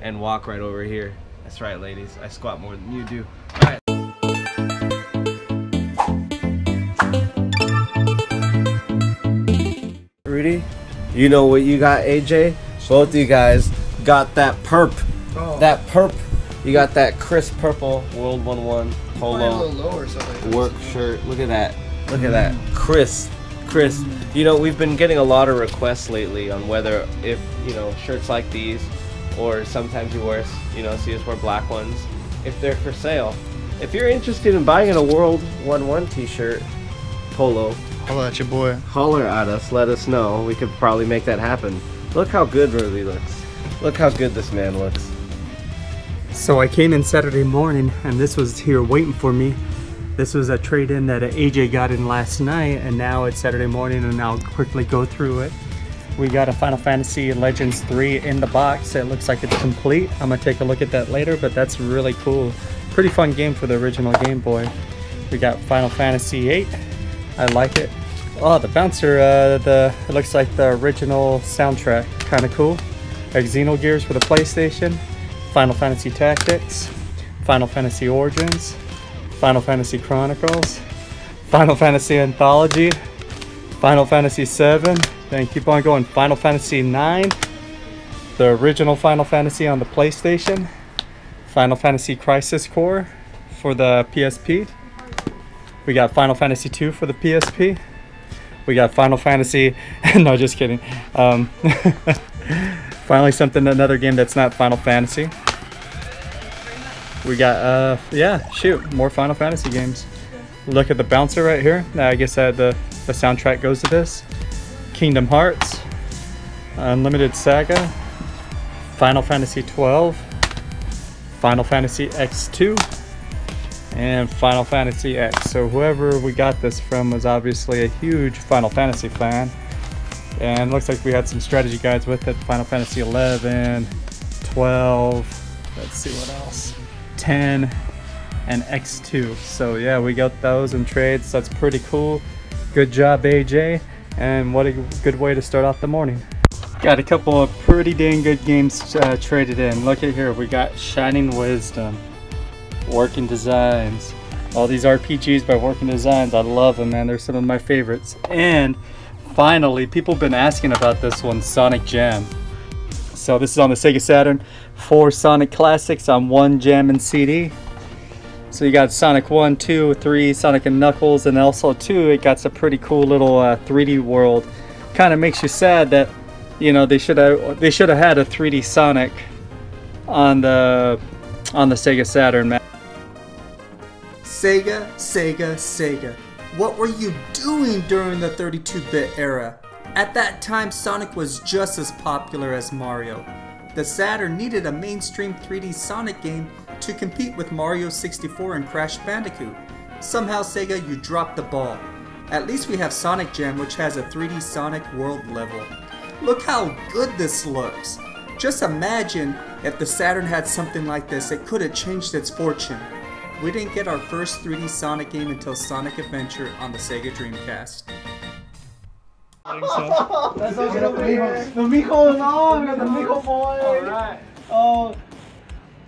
and walk right over here. That's right, ladies. I squat more than you do. All right. Rudy, you know what you got, AJ? Both of you guys got that perp. Oh. That perp. You got that crisp purple World 1-1 polo work shirt. Look at that. Look at that. Crisp. You know, we've been getting a lot of requests lately on whether if, you know, shirts like these, or sometimes you wear, you know, see us wear black ones, if they're for sale. If you're interested in buying a World 1-1 t-shirt, polo, holler at your boy. Holler at us, let us know. We could probably make that happen. Look how good Rudy looks. Look how good this man looks. So I came in Saturday morning and this was here waiting for me. This was a trade-in that AJ got in last night, and now it's Saturday morning and I'll quickly go through it. We got a Final Fantasy Legends 3 in the box. It looks like it's complete. I'm gonna take a look at that later, but that's really cool. Pretty fun game for the original Game Boy. We got Final Fantasy 8. I like it. Oh, the bouncer, it looks like the original soundtrack. Kind of cool. Xenogears for the PlayStation. Final Fantasy Tactics. Final Fantasy Origins. Final Fantasy Chronicles, Final Fantasy Anthology, Final Fantasy 7, then keep on going, Final Fantasy 9, the original Final Fantasy on the PlayStation, Final Fantasy Crisis Core for the PSP, we got Final Fantasy 2 for the PSP, we got Final Fantasy, no just kidding, finally another game that's not Final Fantasy. We got, yeah, shoot, more Final Fantasy games. Look at the bouncer right here. I guess the soundtrack goes to this. Kingdom Hearts, Unlimited Saga, Final Fantasy 12, Final Fantasy X2, and Final Fantasy X. So whoever we got this from was obviously a huge Final Fantasy fan. And looks like we had some strategy guides with it. Final Fantasy 11, 12, let's see what else. 10 and X2. So yeah, we got those in trades. That's pretty cool. Good job, AJ, and what a good way to start off the morning. Got a couple of pretty dang good games traded in. Look at here, we got Shining Wisdom, Working Designs, all these RPGs by Working Designs. I love them, man. They're some of my favorites. And finally, people have been asking about this one, Sonic Jam. So this is on the Sega Saturn. 4 Sonic classics on 1 Jam and CD. So you got Sonic 1, 2, 3, Sonic and Knuckles, and also 2, it got a pretty cool little 3D world. Kind of makes you sad that, you know, they should have had a 3D Sonic on the Sega Saturn, man. Sega. What were you doing during the 32-bit era? At that time, Sonic was just as popular as Mario. The Saturn needed a mainstream 3D Sonic game to compete with Mario 64 and Crash Bandicoot. Somehow, Sega, you dropped the ball. At least we have Sonic Jam, which has a 3D Sonic world level. Look how good this looks. Just imagine if the Saturn had something like this, it could have changed its fortune. We didn't get our first 3D Sonic game until Sonic Adventure on the Sega Dreamcast. That's so good. The Mijo is on. The Mijo boy. Alright. Oh,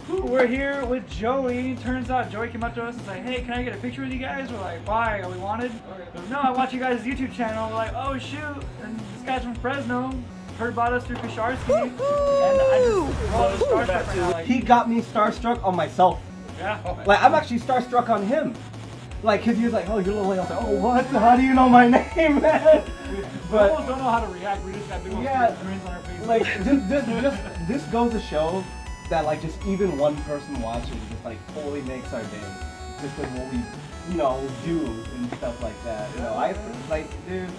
we're here with Joey. Turns out Joey came up to us and said, hey, can I get a picture with you guys? We're like, why? Are we wanted? No, I watch you guys' YouTube channel. We're like, oh shoot. And this guy's from Fresno. Heard about us through Pisharsky. And I just starstruck right now. Like, he got me starstruck on myself. Yeah. Like, I'm actually starstruck on him. Like, cause he was like, oh, you're Lil Wayne. I was like, oh, what? How do you know my name, man? We almost don't know how to react. We just got big old grins on our faces. Like, this goes to show that, like, just even one person watching just, like, totally makes our day. Just like what we, you know, do and stuff like that. You know, I, like, dude,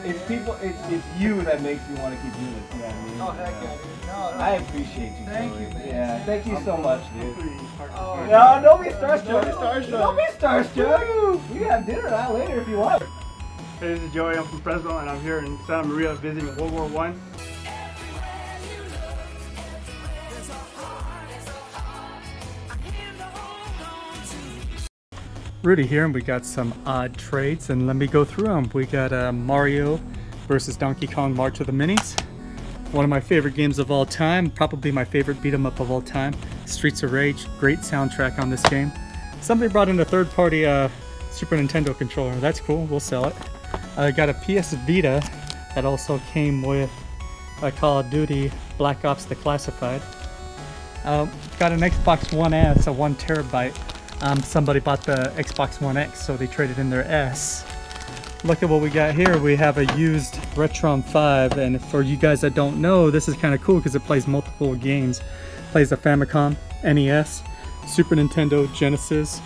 it's people, it's you that makes me want to keep doing it. You know what I mean? Oh, heck yeah, dude. No, I appreciate you, thank Joey. you, man. Yeah, thank you so much, dude. Oh, no, don't be starstruck. Don't be starstruck. Don't be starstruck. We can have dinner out later if you want. Hey, this is Joey. I'm from Fresno, and I'm here in Santa Maria visiting World War I. Rudy here, and we got some odd trades, and let me go through them. We got Mario versus Donkey Kong March of the Minis, One of my favorite games of all time, probably my favorite beat 'em up of all time. Streets of Rage, great soundtrack on this game. Somebody brought in a third-party Super Nintendo controller. That's cool, we'll sell it. I got a PS Vita that also came with Call of Duty Black Ops Declassified. Got an Xbox One S, a 1 terabyte. Somebody bought the Xbox One X, so they traded in their S. Look at what we got here. We have a used Retron 5, and for you guys that don't know, this is kind of cool because it plays multiple games. Plays the Famicom, NES, Super Nintendo, Genesis.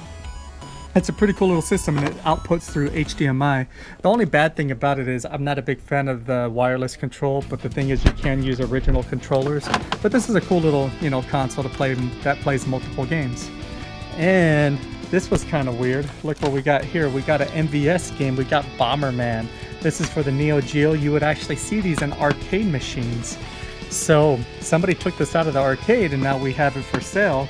It's a pretty cool little system, and it outputs through HDMI. The only bad thing about it is I'm not a big fan of the wireless control, but the thing is you can use original controllers. But this is a cool little, you know, console to play that plays multiple games. And this was kind of weird. Look what we got here. We got an MVS game. We got Bomberman. This is for the Neo Geo. You would actually see these in arcade machines. So somebody took this out of the arcade and now we have it for sale.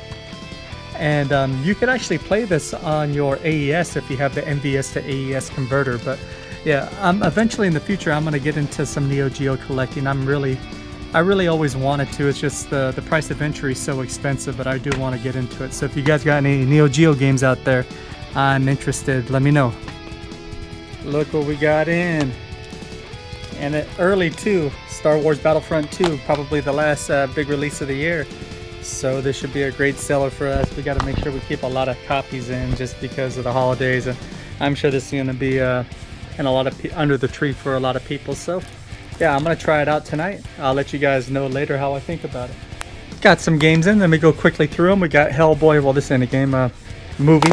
And you could actually play this on your AES if you have the MVS to AES converter. But yeah, eventually in the future I'm going to get into some Neo Geo collecting. I really always wanted to. It's just the price of entry is so expensive, but I do want to get into it. So if you guys got any Neo Geo games out there, I'm interested. Let me know. Look what we got in. And early too, Star Wars Battlefront 2, probably the last big release of the year. So this should be a great seller for us. We got to make sure we keep a lot of copies in just because of the holidays. And I'm sure this is going to be in a lot of under the tree for a lot of people. So yeah, I'm going to try it out tonight. I'll let you guys know later how I think about it. Got some games in. Let me go quickly through them. We got Hellboy. Well, this ain't a game. Movie.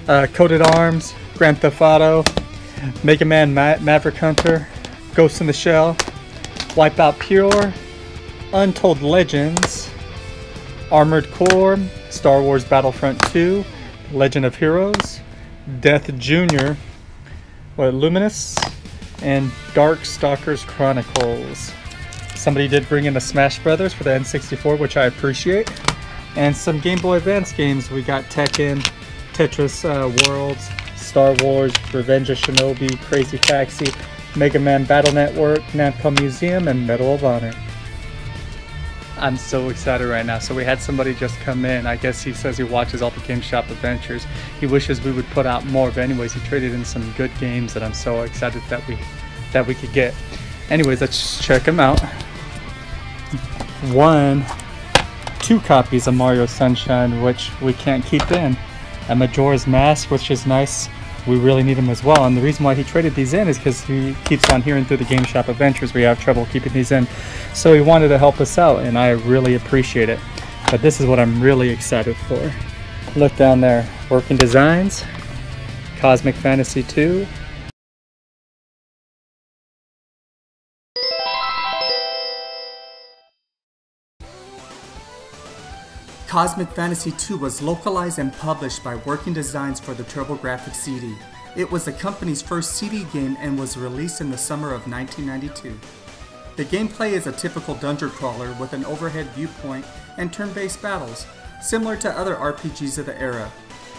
Coated Arms. Grand Theft Auto. Mega Man Maverick Hunter. Ghost in the Shell. Wipeout Pure. Untold Legends. Armored Core. Star Wars Battlefront 2. Legend of Heroes. Death Jr. Luminous. And Darkstalkers Chronicles. Somebody did bring in the Smash Brothers for the N64, which I appreciate. And some Game Boy Advance games. We got Tekken, Tetris Worlds, Star Wars, Revenge of Shinobi, Crazy Taxi, Mega Man Battle Network, Namco Museum, and Medal of Honor. I'm so excited right now. So we had somebody just come in. I guess he says he watches all the Game Shop Adventures. He wishes we would put out more, but anyways, he traded in some good games that I'm so excited that we could get. Anyways, let's check them out. 2 copies of Mario Sunshine, which we can't keep in. A Majora's Mask, which is nice. We really need them as well, and the reason why he traded these in is because he keeps on hearing through the Game Shop Adventures we have trouble keeping these in, so he wanted to help us out, and I really appreciate it. But this is what I'm really excited for. Look down there, Working Designs, Cosmic Fantasy 2, Cosmic Fantasy 2 was localized and published by Working Designs for the TurboGrafx CD. It was the company's first CD game and was released in the summer of 1992. The gameplay is a typical dungeon crawler with an overhead viewpoint and turn-based battles, similar to other RPGs of the era.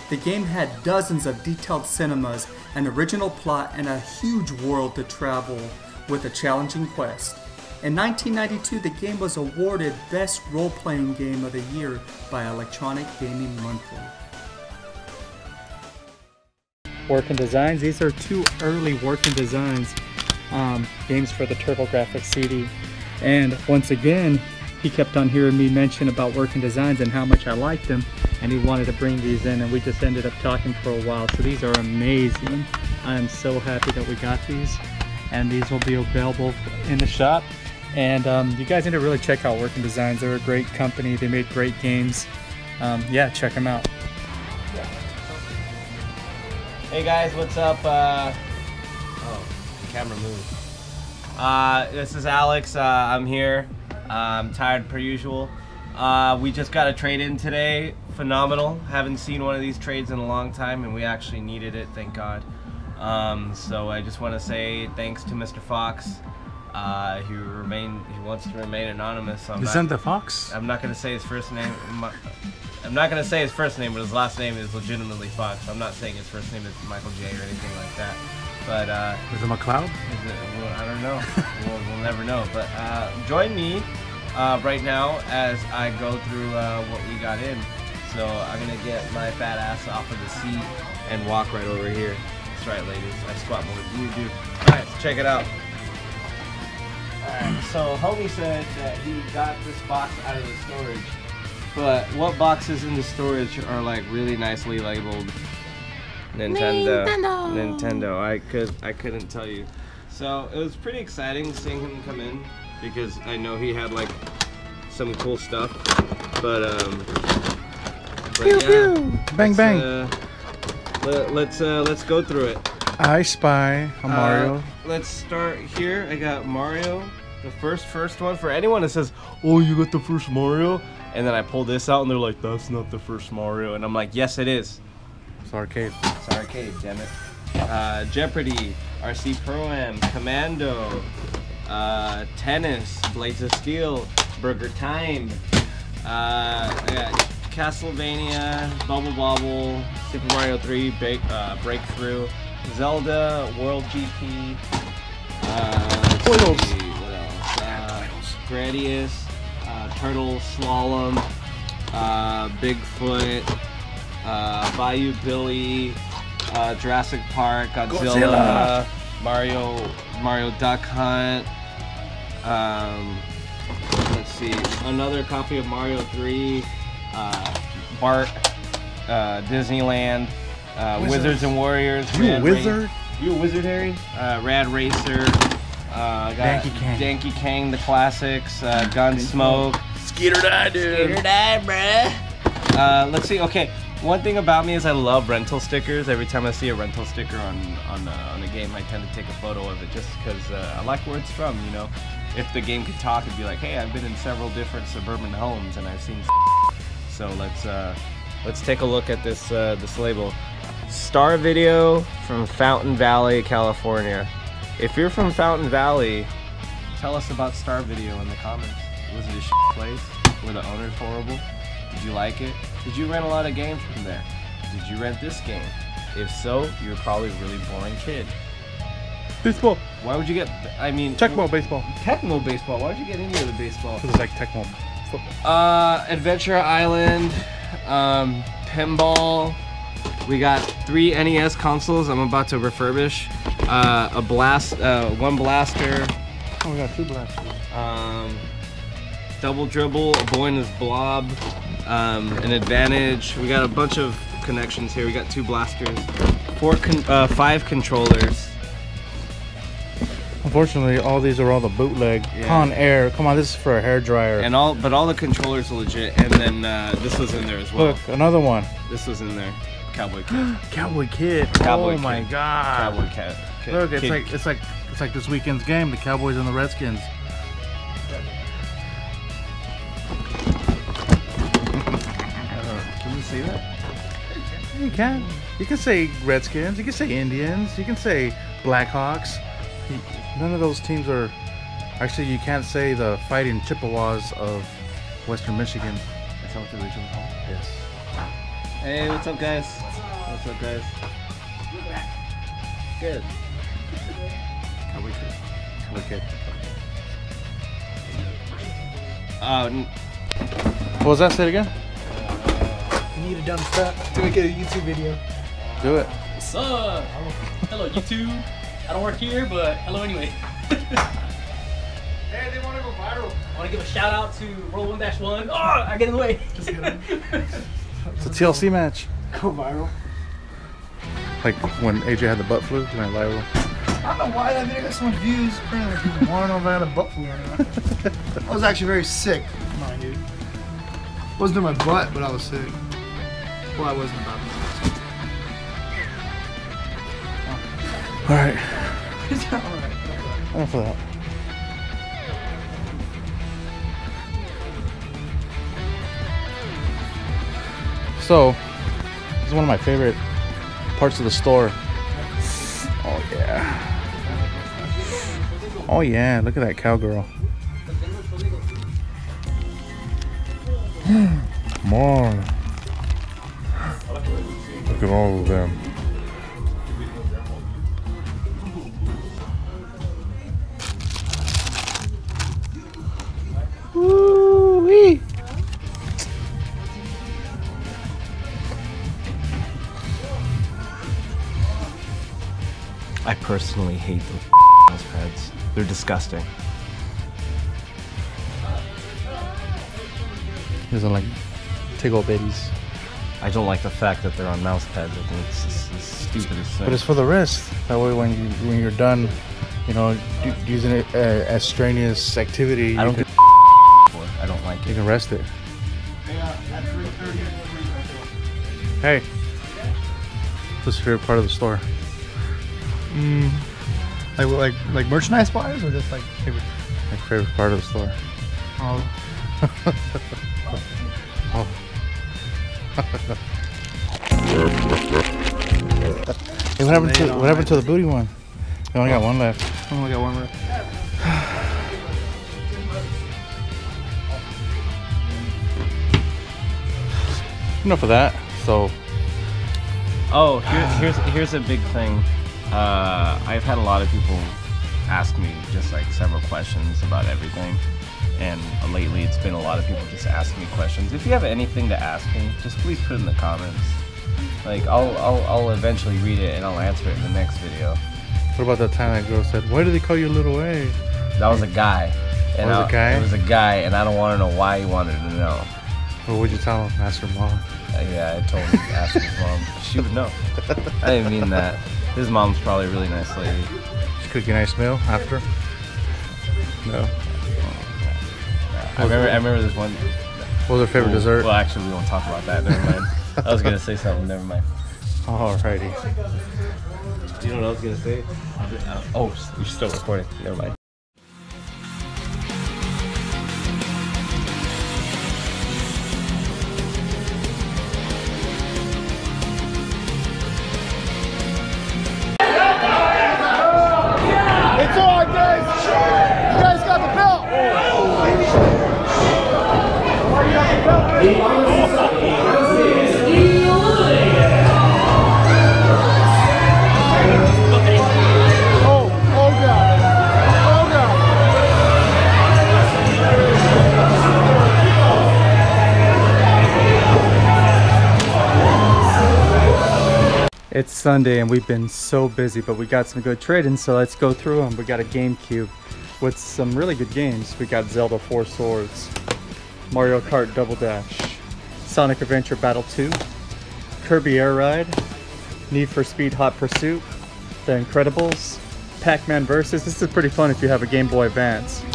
The game had dozens of detailed cinemas, an original plot, and a huge world to travel with a challenging quest. In 1992, the game was awarded Best Role-Playing Game of the Year by Electronic Gaming Monthly. Working Designs. These are 2 early Working Designs games for the TurboGrafx CD. And once again, he kept on hearing me mention about Working Designs and how much I liked them, and he wanted to bring these in, and we just ended up talking for a while. So these are amazing. I am so happy that we got these, and these will be available in the shop. And you guys need to really check out Working Designs. They're a great company. They make great games. Yeah, check them out. Hey guys, what's up? Oh, the camera moved. This is Alex. I'm here. I'm tired per usual. We just got a trade in today. Phenomenal. Haven't seen one of these trades in a long time, and we actually needed it, thank God. So I just want to say thanks to Mr. Fox. He wants to remain anonymous. So Vicente Fox? I'm not gonna say his first name. I'm not gonna say his first name, but his last name is legitimately Fox. I'm not saying his first name is Michael J or anything like that. But is it McLeod? well, I don't know. we'll never know. But join me right now as I go through what we got in. So I'm gonna get my fat ass off of the seat and walk right over here. That's right, ladies. I squat more than you do. All right, let's check it out. Alright, so homie said that he got this box out of the storage. But what boxes in the storage are like really nicely labeled Nintendo. I couldn't tell you. So it was pretty exciting seeing him come in because I know he had like some cool stuff. But Pew, yeah, pew. Bang bang. Let's go through it. I spy a Mario. Let's start here. I got Mario, the first one. For anyone that says, "Oh, you got the first Mario," and then I pull this out and they're like, "That's not the first Mario," and I'm like, "Yes, it is. It's arcade. It's arcade, damn it." Jeopardy, RC Pro-Am, Commando, Tennis, Blades of Steel, Burger Time. I got Castlevania, Bubble Bobble, Super Mario 3, Breakthrough, Zelda, World GP, let's see, what else? Gradius, Turtle Slalom, Bigfoot, Bayou Billy, Jurassic Park, Godzilla, Mario Duck Hunt. Let's see, another copy of Mario 3, Bart, Disneyland, Wizards and Warriors. You a wizard? You a wizard, Harry? Rad Racer. Got Danky Kang, the classics. Gunsmoke. Skeeter die, dude. Skeeter die, bruh. Let's see. Okay, one thing about me is I love rental stickers. Every time I see a rental sticker on a game, I tend to take a photo of it just because I like where it's from. You know, if the game could talk, it'd be like, hey, I've been in several different suburban homes and I've seen. So let's take a look at this this label. Star Video from Fountain Valley, California. If you're from Fountain Valley, tell us about Star Video in the comments. Was it a shit place? Were the owners horrible? Did you like it? Did you rent a lot of games from there? Did you rent this game? If so, you're probably a really boring kid. Baseball. Why would you get? I mean, Tecmo baseball. Tecmo baseball. Why would you get into the baseball? Because it's like Tecmo football. Adventure Island, pinball. We got 3 NES consoles I'm about to refurbish. One blaster. Oh, we got 2 blasters. Double dribble, a boy and his blob, an advantage. We got a bunch of connections here. We got 2 blasters, 5 controllers. Unfortunately, all these are all the bootleg. Con Air. Come on, this is for a hairdryer. And all the controllers are legit. And then this was in there as well. Look, another one. This was in there. Cowboy Kid. Cowboy Kid. Cowboy oh my Kid. God. Cowboy Kid. Look, it's like this weekend's game, the Cowboys and the Redskins. Can you see that? You can. You can say Redskins. You can say Indians. You can say Blackhawks. None of those teams are. Actually, you can't say the Fighting Chippewas of Western Michigan. That's how the original called. Yes. Hey, what's up, guys? What's up, guys? Good. Cowboy Kid. Cowboy Kid. What was that? Say it again. You need a dumb stuff to make a YouTube video. Do it. What's up? Hello, YouTube. I don't work here, but hello anyway. Hey, they want to go viral. I want to give a shout out to Roll 1-1. Oh, I get in the way. Just kidding. It's a TLC match. Go viral. Like when AJ had the butt flu, he went viral. I don't know why that video got so much views. Apparently people want to know if I had a butt flu or not. I was actually very sick, mind you. Wasn't in my butt, but I was sick. Well, I wasn't about to. Alright. Alright. Enough of that. So, this is one of my favorite parts of the store. Oh yeah. Oh yeah, look at that cowgirl. Come on. Look at all of them. I personally hate those mouse pads. They're disgusting. He doesn't like tickle bitties. I don't like the fact that they're on mouse pads. I think it's just the stupidest thing. But it's for the wrist. That way, when you're done, you know, using it as strenuous activity, I don't get for it. I don't like you it. can rest it. Hey, what's your favorite part of the store? Like merchandise wise, or just like favorite? My favorite part of the store. Oh. Oh. Hey, what happened to the booty one? I only got one left. I only got one left. Enough of that. So, Oh, here's a big thing. I've had a lot of people ask me just like several questions about everything, and lately it's been a lot of people just asking me questions. If you have anything to ask me, just please put it in the comments. Like I'll eventually read it and I'll answer it in the next video. what about that time that girl said, "Why do they call you Little A?" That was a guy. And Was it a guy? It was a guy, and I don't want to know why he wanted to know. What would you tell him? Ask her mom. Yeah, I told him to ask his mom. She would know. I didn't mean that. His mom's probably a really nice lady. She cook you a nice meal after? No. I remember this one. What was her favorite dessert? Well, actually, we won't talk about that. Never mind. I was gonna say something. Never mind. Alrighty. You know what I was gonna say? Oh, you're still recording. Never mind. It's on, guys! You guys got the belt! Oh, oh God. Oh God. It's Sunday and we've been so busy, but we got some good trade-ins, so let's go through them. We got a GameCube with some really good games. We got Zelda 4 Swords, Mario Kart Double Dash, Sonic Adventure Battle 2, Kirby Air Ride, Need for Speed Hot Pursuit, The Incredibles, Pac-Man Versus. This is pretty fun if you have a Game Boy Advance.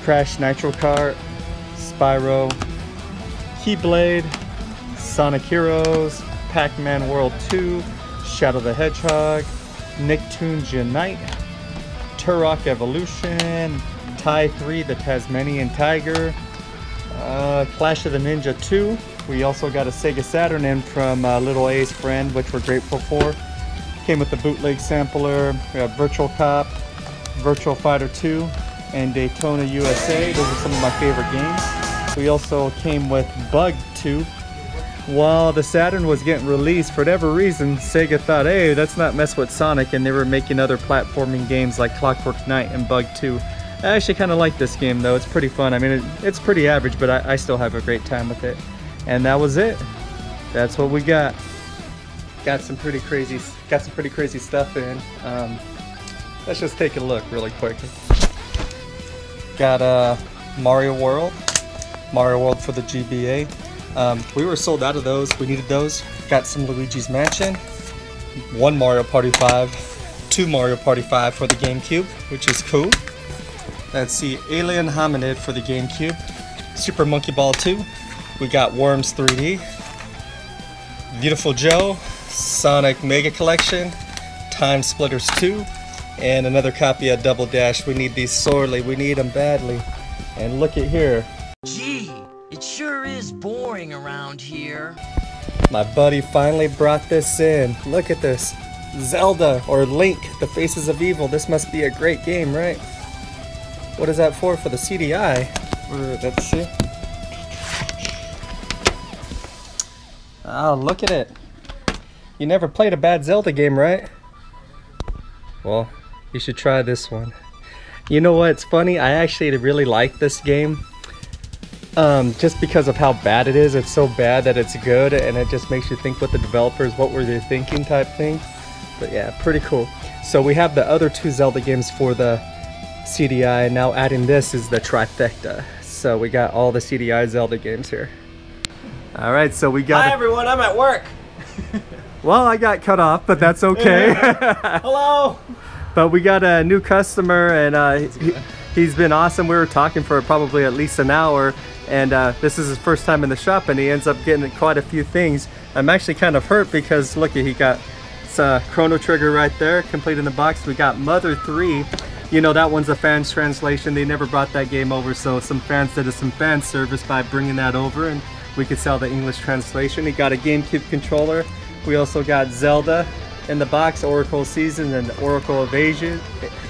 Crash Nitro Kart, Spyro, Keyblade, Sonic Heroes, Pac-Man World 2, Shadow the Hedgehog, Nicktoons Unite, Turok Evolution, Tie 3, the Tasmanian Tiger, Clash of the Ninja 2. We also got a Sega Saturn in from Little A's friend, which we're grateful for. Came with the bootleg sampler. We have Virtual Cop, Virtual Fighter 2, and Daytona USA. Those are some of my favorite games. We also came with Bug 2. While the Saturn was getting released, for whatever reason, Sega thought, hey, let's not mess with Sonic, and they were making other platforming games like Clockwork Knight and Bug 2. I actually kind of like this game though, it's pretty fun. I mean, it's pretty average, but I still have a great time with it. And that was it. That's what we got. Got some pretty crazy stuff in. Let's just take a look really quick. Got Mario World for the GBA. We were sold out of those. We needed those. Got some Luigi's Mansion, 1 Mario Party 5, 2 Mario Party 5 for the GameCube, which is cool. Let's see, Alien Hominid for the GameCube, Super Monkey Ball 2. We got Worms 3D, Beautiful Joe, Sonic Mega Collection, Time Splitters 2, and another copy of Double Dash. We need these sorely. We need them badly. And look at here. Gee, it sure is boring around here. My buddy finally brought this in. Look at this. Zelda, or Link, the Faces of Evil. This must be a great game, right? What is that for the CDI? Let's see. Oh, look at it. You never played a bad Zelda game, right? Well, you should try this one. You know what's funny? I actually really like this game. Just because of how bad it is. It's so bad that it's good, and it just makes you think what the developers, what were they thinking type thing. But yeah, pretty cool. So we have the other 2 Zelda games for the CDI. Now adding this is the trifecta. So we got all the CDI Zelda games here. All right, so we got. Hi everyone, I'm at work. Well, I got cut off, but that's okay. Hello. But we got a new customer, and he's been awesome. We were talking for probably at least an hour, and this is his first time in the shop, and he ends up getting quite a few things. I'm actually kind of hurt because look, he got Chrono Trigger right there, complete in the box. We got Mother 3. You know, that one's a fan's translation. They never brought that game over, so some fans did some fan service by bringing that over, and we could sell the English translation. He got a GameCube controller. We also got Zelda in the box, Oracle Season and Oracle Evasion.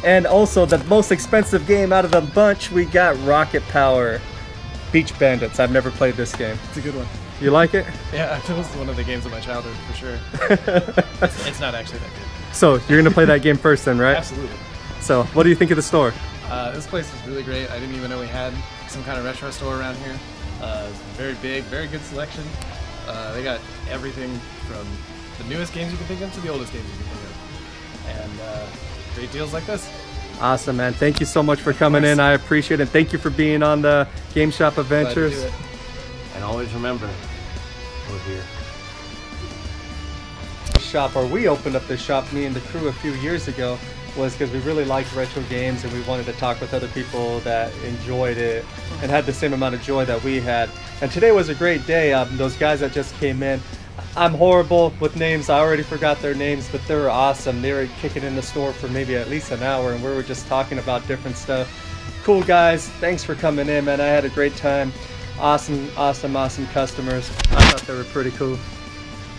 And also the most expensive game out of the bunch, we got Rocket Power Beach Bandits. I've never played this game. It's a good one. You like it? Yeah, it was one of the games of my childhood for sure. It's not actually that good. So you're gonna play that game first then, right? Absolutely. So what do you think of the store? This place is really great. I didn't even know we had some kind of retro store around here. It's very big, very good selection. They got everything from the newest games you can think of to the oldest games you can think of. And great deals like this. Awesome, man. Thank you so much for coming in. I appreciate it. Thank you for being on the Game Shop Adventures. Glad to do it. And always remember, we're here. Shop, or we opened up this shop, me and the crew, a few years ago, was because we really liked retro games and we wanted to talk with other people that enjoyed it and had the same amount of joy that we had. And today was a great day. Those guys that just came in, I'm horrible with names. I already forgot their names, but they were awesome. They were kicking in the store for maybe at least an hour, and we were just talking about different stuff. Cool guys. Thanks for coming in, man. I had a great time. Awesome, awesome, awesome customers. I thought they were pretty cool.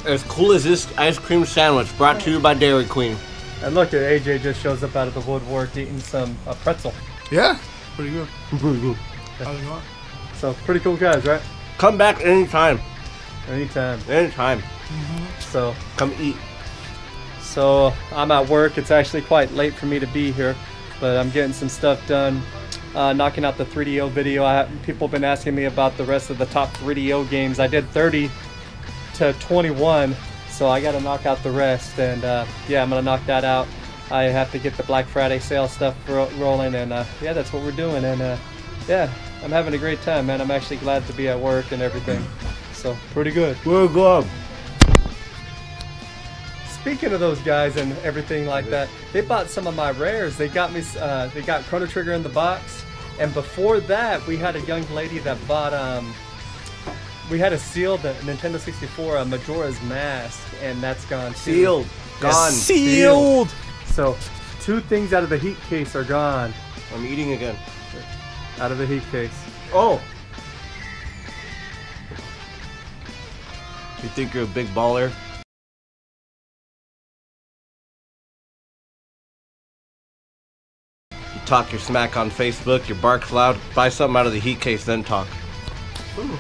As cool as this ice cream sandwich brought to you by Dairy Queen. And look at AJ just shows up out of the woodwork eating some pretzel. Yeah, pretty good. Pretty good. How's it going? So pretty cool guys, right? Come back anytime. Anytime. Anytime. So come eat. So I'm at work. It's actually quite late for me to be here, but I'm getting some stuff done. Knocking out the 3DO video. People have been asking me about the rest of the top 3DO games. I did 30 to 21, so I got to knock out the rest. And yeah, I'm gonna knock that out. I have to get the Black Friday sale stuff rolling, and yeah, that's what we're doing. And yeah, I'm having a great time, man. I'm actually glad to be at work and everything. So pretty good. We're good. Speaking of those guys and everything like that, they bought some of my rares. They got me. They got Chrono Trigger in the box, and before that, we had a young lady that bought. We had a sealed Nintendo 64 Majora's Mask, and that's gone too. Sealed. Gone. Sealed. So, 2 things out of the heat case are gone. I'm eating again. Out of the heat case. Oh. You think you're a big baller? You talk your smack on Facebook, you bark loud, buy something out of the heat case, then talk. Ooh.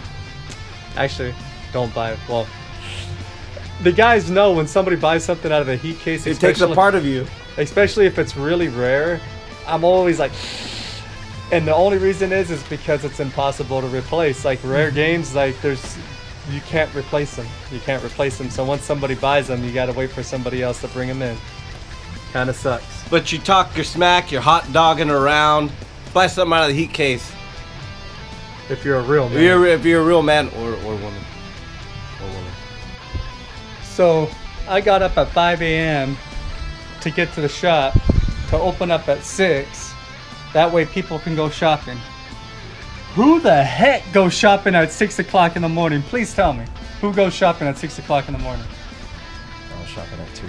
Actually, don't buy it. Well, the guys know when somebody buys something out of a heat case. It takes a part of you. Especially if it's really rare. I'm always like, and the only reason is because it's impossible to replace. Like rare games, like you can't replace them. You can't replace them. So once somebody buys them, you gotta wait for somebody else to bring them in. Kinda sucks. But you talk your smack, you're hot dogging around, buy something out of the heat case. If you're a real man. If you're a real man or woman. So I got up at 5 a.m. to get to the shop to open up at 6. That way people can go shopping. Who the heck goes shopping at 6 o'clock in the morning? Please tell me. Who goes shopping at 6 o'clock in the morning? I was shopping at 2.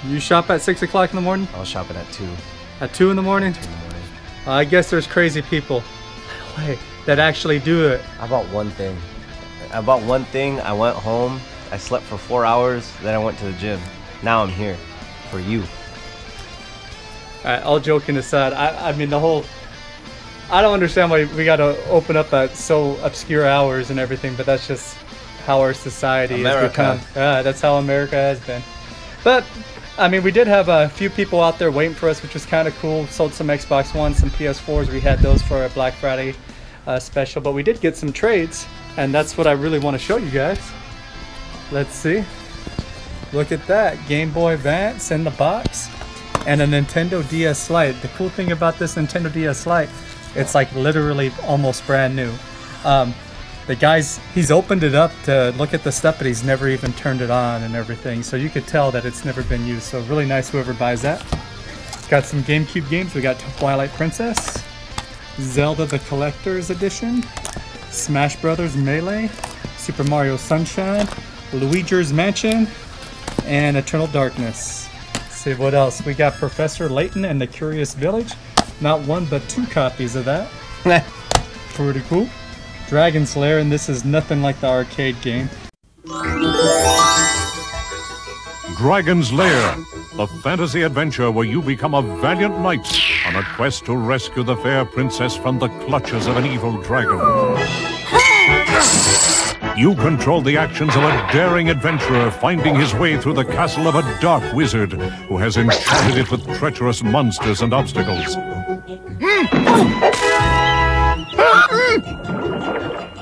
You shop at 6 o'clock in the morning? I was shopping at 2. At 2 in the morning? 2 in the morning. I guess there's crazy people that actually do it. I bought one thing. I went home, I slept for 4 hours, then I went to the gym. Now I'm here for you. Alright, all joking aside, I mean the whole, I don't understand why we gotta open up at so obscure hours and everything, but that's just how our society has become. Yeah, that's how America has been. But I mean, we did have a few people out there waiting for us, which was kind of cool. Sold some Xbox One, some PS4s. We had those for our Black Friday special, but we did get some trades, and that's what I really want to show you guys. Let's see. Look at that. Game Boy Advance in the box. And a Nintendo DS Lite. The cool thing about this Nintendo DS Lite, it's like literally almost brand new. The guy's, he's opened it up to look at the stuff, but he's never even turned it on and everything. So you could tell that it's never been used. So really nice whoever buys that. Got some GameCube games. We got Twilight Princess, Zelda the Collector's Edition, Smash Brothers Melee, Super Mario Sunshine, Luigi's Mansion, and Eternal Darkness. Let's see what else. We got Professor Layton and the Curious Village. Not one, but 2 copies of that. Pretty cool. Dragon's Lair, and this is nothing like the arcade game. Dragon's Lair, the fantasy adventure where you become a valiant knight on a quest to rescue the fair princess from the clutches of an evil dragon. You control the actions of a daring adventurer finding his way through the castle of a dark wizard who has enchanted it with treacherous monsters and obstacles.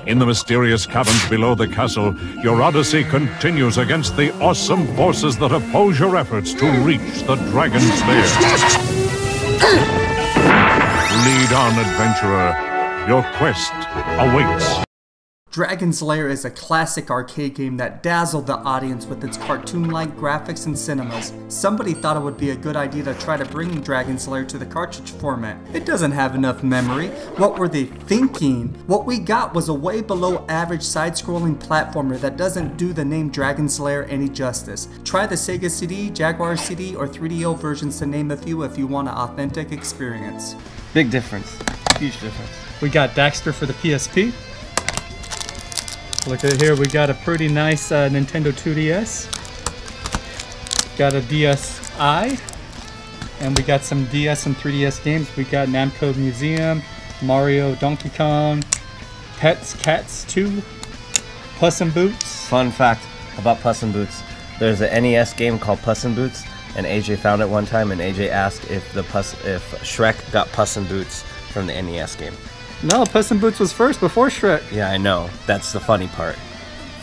In the mysterious caverns below the castle, your odyssey continues against the awesome forces that oppose your efforts to reach the Dragon's Lair. Lead on, adventurer. Your quest awaits. Dragon's Lair is a classic arcade game that dazzled the audience with its cartoon-like graphics and cinemas. Somebody thought it would be a good idea to try to bring Dragon's Lair to the cartridge format. It doesn't have enough memory. What were they thinking? What we got was a way below average side-scrolling platformer that doesn't do the name Dragon's Lair any justice. Try the Sega CD, Jaguar CD, or 3DO versions to name a few if you want an authentic experience. Big difference. Huge difference. We got Daxter for the PSP. Look at here, we got a pretty nice Nintendo 2DS. Got a DSi. And we got some DS and 3DS games. We got Namco Museum, Mario, Donkey Kong, Pets, Cats 2, Puss in Boots. Fun fact about Puss in Boots. There's an NES game called Puss in Boots, and AJ found it one time, and AJ asked if Shrek got Puss in Boots from the NES game. No, Puss in Boots was first before Shrek. Yeah, I know. That's the funny part.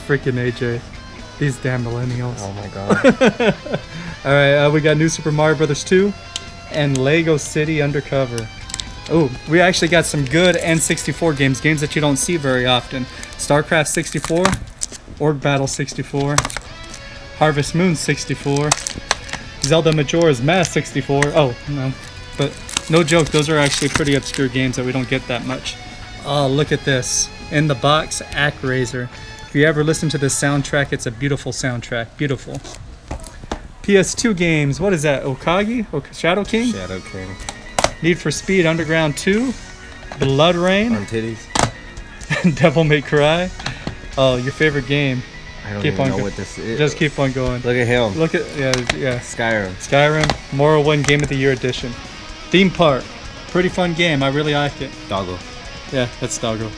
Freaking AJ. These damn millennials. Oh my god. Alright, we got New Super Mario Bros. 2 and Lego City Undercover. Oh, we actually got some good N64 games that you don't see very often. StarCraft 64, Orc Battle 64, Harvest Moon 64, Zelda Majora's Mask 64. Oh, no. But no joke, those are actually pretty obscure games that we don't get that much. Oh, look at this. In the box, Actraiser. If you ever listen to this soundtrack, it's a beautiful soundtrack. Beautiful. PS2 games, what is that? Okagi? Shadow King? Shadow King. Need for Speed Underground 2. Blood Rain. On titties. Devil May Cry. Oh, your favorite game. I don't even know what this is. Just keep on going. Look at him. Look at, yeah. Skyrim. Skyrim. Morrowind Game of the Year Edition. Theme Park. Pretty fun game. I really like it. Doggo. Yeah, that's Doggo.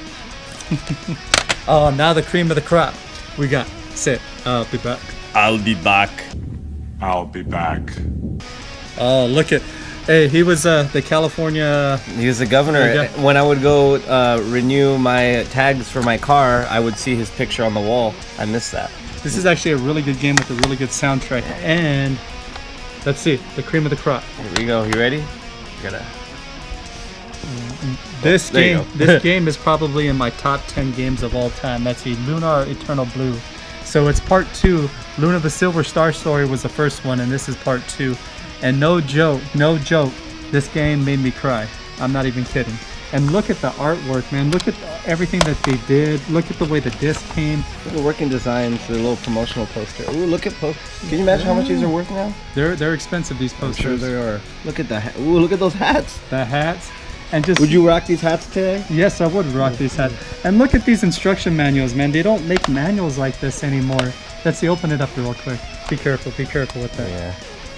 Oh, now the cream of the crop. We got Sit. I'll be back. I'll be back. I'll be back. Oh, look at... Hey, he was the California... He was the governor. When I would go renew my tags for my car, I would see his picture on the wall. I miss that. This is actually a really good game with a really good soundtrack. And let's see, the cream of the crop. Here we go. You ready? You gotta... This game is probably in my top 10 games of all time. That's the Lunar Eternal Blue. So it's part 2. Luna the Silver Star Story was the first one, and this is part 2. And no joke, this game made me cry. I'm not even kidding. And look at the artwork, man. Look at everything that they did. Look at the way the disc came. Look at the working designs, the little promotional poster. Ooh, look at Can you imagine how much these are worth now? They're expensive, these posters. I'm sure they are. Look at the Ooh, look at those hats. The hats. And just, would you rock these hats today? Yes, I would rock these hats. And look at these instruction manuals, man. They don't make manuals like this anymore. Let's see, open it up real quick. Be careful with that. Yeah.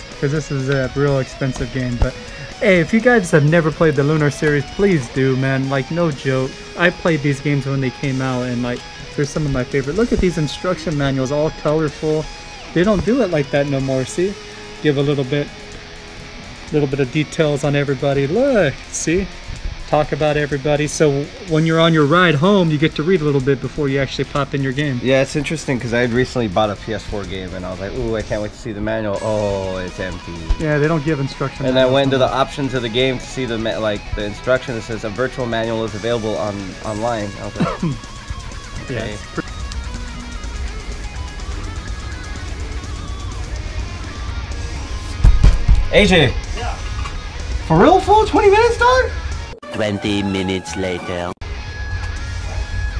Because this is a real expensive game. But hey, if you guys have never played the Lunar series, please do, man. Like, no joke. I played these games when they came out, and like, they're some of my favorite. Look at these instruction manuals, all colorful. They don't do it like that no more. See, give a little bit of details on everybody. Look, see, talk about everybody. So when you're on your ride home, you get to read a little bit before you actually pop in your game. Yeah, it's interesting because I had recently bought a PS4 game and I was like, ooh, I can't wait to see the manual. Oh, it's empty. Yeah, they don't give instructions. And I went into the options of the game to see the the instruction that says a virtual manual is available online. I was like, okay. Yeah. AJ. Yeah. For real, fool? 20 minutes, dog? 20 minutes later.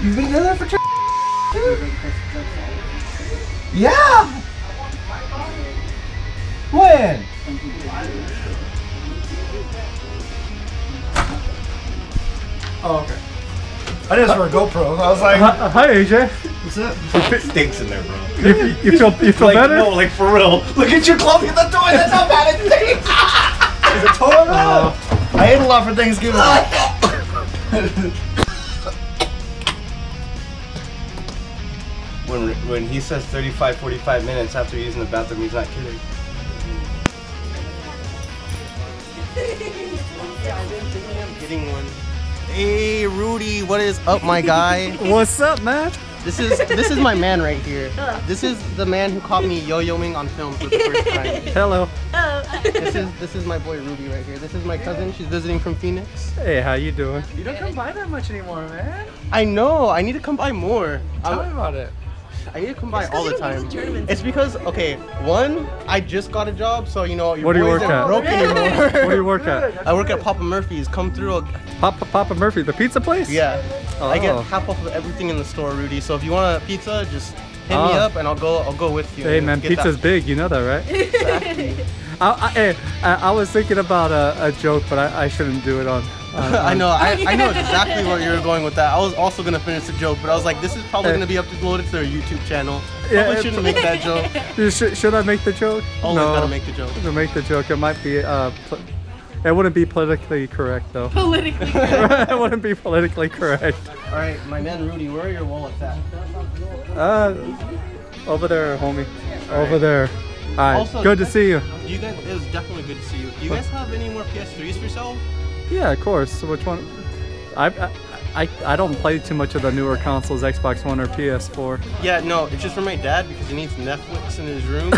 You've been there for Yeah! When? Oh, okay. I did this for a GoPro. I was like, hi AJ. What's up? It stinks in there, bro. You feel like, better? No, like for real. Look at you closing the door. That's how bad it stinks. Is it total now? I ate a lot for Thanksgiving. When he says 35, 45 minutes after using the bathroom, he's not kidding. I'm getting one. Hey Rudy, what is up, my guy? What's up, man? This is my man right here. This is the man who caught me yo-yoing on film for the first time. Hello. This is my boy Ruby right here. This is my cousin. She's visiting from Phoenix. Hey, how you doing? You don't come by that much anymore, man. I know. I need to come by more. Tell me about it. I need to come by all the time. It's because, okay, one, I just got a job, so you know, your What do you boys work aren't at? broke anymore. What do you work at? I work at Papa Murphy's. Come through. Papa Murphy, the pizza place? Yeah. Oh. I get half off of everything in the store, Rudy. So if you want a pizza, just hit me up and I'll go with you. Hey man, pizza's big, you know that, right? Exactly. I was thinking about a joke, but I shouldn't do it on. I know exactly where you were going with that. I was also gonna finish the joke, but I was like, this is probably gonna be uploaded to their YouTube channel. Probably shouldn't make that joke. Should I make the joke? Always gotta make the joke. To make the joke, it might be it wouldn't be politically correct though. Politically correct. It wouldn't be politically correct. All right, my man Rudy, where are your wallets at? Over there, homie. Over there. All right. Also, good to see you. Do you guys? It was definitely good to see you. Do you guys have any more PS3s for yourself? Yeah, of course. So which one? I don't play too much of the newer consoles, Xbox One or PS4. Yeah, no, it's just for my dad because he needs Netflix in his room.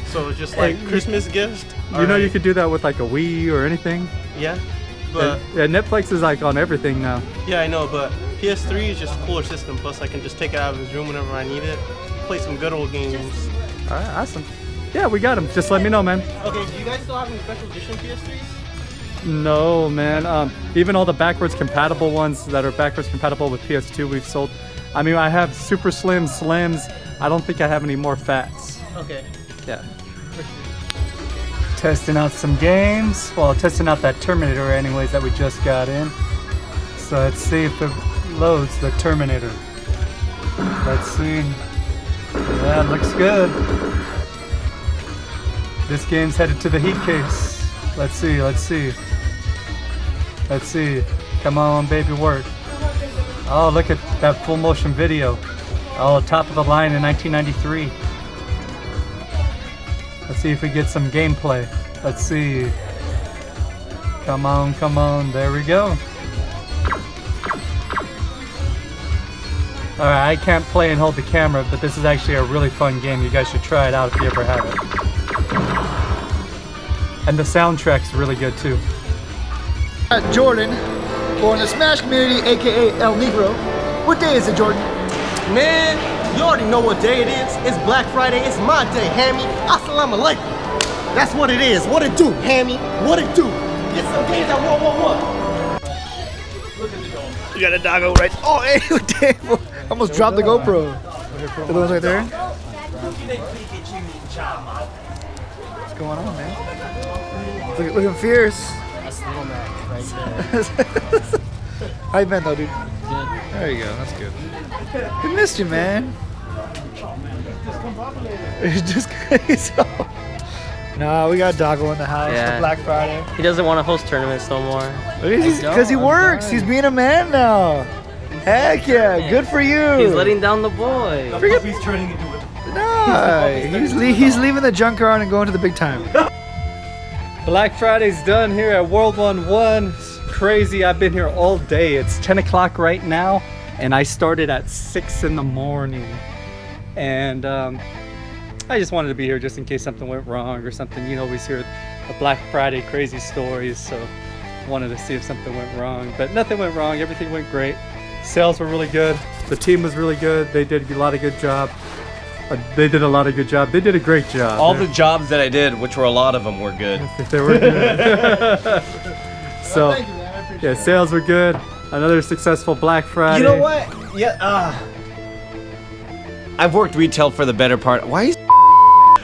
So just like Christmas gift. You know, you could do that with like a Wii or anything. Yeah, but yeah, Netflix is like on everything now. Yeah, I know, but PS3 is just a cooler system. Plus, I can just take it out of his room whenever I need it. Play some good old games. All right, awesome. Yeah, we got them. Just let me know, man. Okay, do you guys still have any special edition PS3s? No, man. Even all the backwards compatible ones that are backwards compatible with PS2 we've sold. I mean, I have super slim slims. I don't think I have any more fats. Okay. Yeah. Testing out some games. Well, testing out that Terminator anyways that we just got in. So let's see if it loads the Terminator. Let's see. Yeah, it looks good. This game's headed to the heat case. Let's see, let's see. Let's see. Come on, baby, work. Oh, look at that full motion video. Oh, top of the line in 1993. Let's see if we get some gameplay. Let's see. Come on, come on. There we go. Alright, I can't play and hold the camera, but this is actually a really fun game. You guys should try it out if you ever have it. And the soundtrack's really good too. Jordan, born in the Smash community, aka El Negro. What day is it, Jordan? Man, you already know what day it is. It's Black Friday. It's my day, Hammy. Assalamu alaikum. That's what it is. What it do, Hammy? What it do? Get some games at 111. You got a doggo right. Oh, hey, damn. Almost dropped the GoPro. The ones right there. What's going on, man? Looking fierce. That's Little Mac right there. How you been though, dude? Good. There you go. That's good. We missed you, man. It's just crazy. No, we got Doggo in the house for Black Friday. He doesn't want to host tournaments no more. Because he works. He's being a man now. Heck yeah. Good for you. He's letting down the boy. He's turning into it. No, he's leaving the junkyard and going to the big time. Black Friday's done here at World 1-1. crazy. I've been here all day. It's 10 o'clock right now, and I started at 6 in the morning. And I just wanted to be here just in case something went wrong or something. You always hear the Black Friday crazy stories, so wanted to see if something went wrong. But nothing went wrong. Everything went great. Sales were really good. The team was really good. They did a lot of good job. They did a lot of good job. They did a great job. All the jobs that I did, which were a lot of them, were good. They were good. So, yeah, sales were good. Another successful Black Friday. You know what? Yeah. I've worked retail for the better part. Why?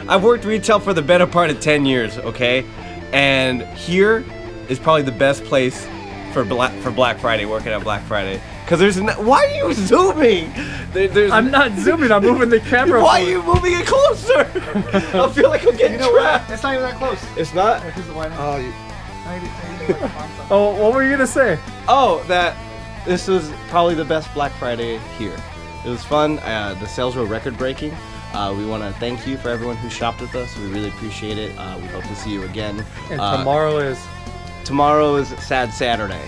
I've worked retail for the better part of 10 years. Okay, and here is probably the best place for Black Friday. Working at Black Friday. Because there's no, why are you zooming? I'm not zooming, I'm moving the camera. Why are you moving it closer? I feel like I'm getting trapped. It's not even that close. It's not? Oh, what were you gonna say? Oh, that this was probably the best Black Friday here. It was fun. The sales were record-breaking. We want to thank you for everyone who shopped with us. We really appreciate it. We hope to see you again. And tomorrow is? Tomorrow is Sad Saturday.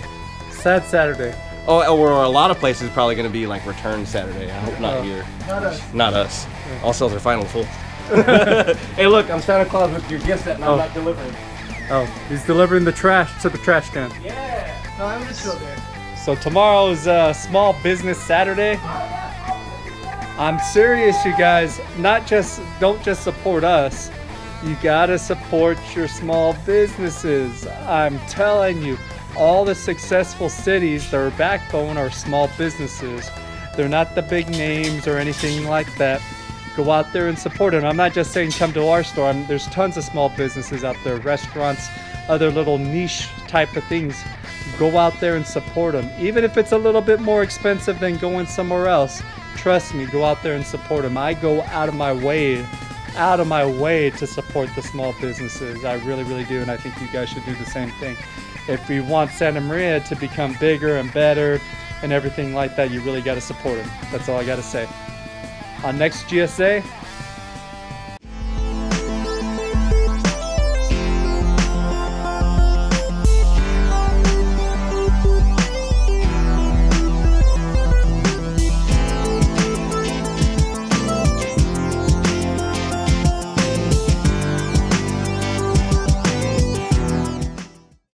Sad Saturday. Oh, or a lot of places probably going to be like Return Saturday. I hope not here. Not us. Not us. All sales are final full. Hey, look, I'm Santa Claus with your gift set, and I'm not delivering. Oh, he's delivering the trash to the trash can. Yeah. No, I'm just still there. So tomorrow's Small Business Saturday. I'm serious, you guys. Don't just support us. You gotta support your small businesses. I'm telling you. All the successful cities, their backbone are small businesses. They're not the big names or anything like that. Go out there and support them. I'm not just saying come to our store. There's tons of small businesses out there, restaurants, other little niche type of things. Go out there and support them. Even if it's a little bit more expensive than going somewhere else, trust me, go out there and support them. I go out of my way to support the small businesses. I really, really do, and I think you guys should do the same thing. If we want Santa Maria to become bigger and better and everything like that, you really got to support them. That's all I got to say. On next GSA,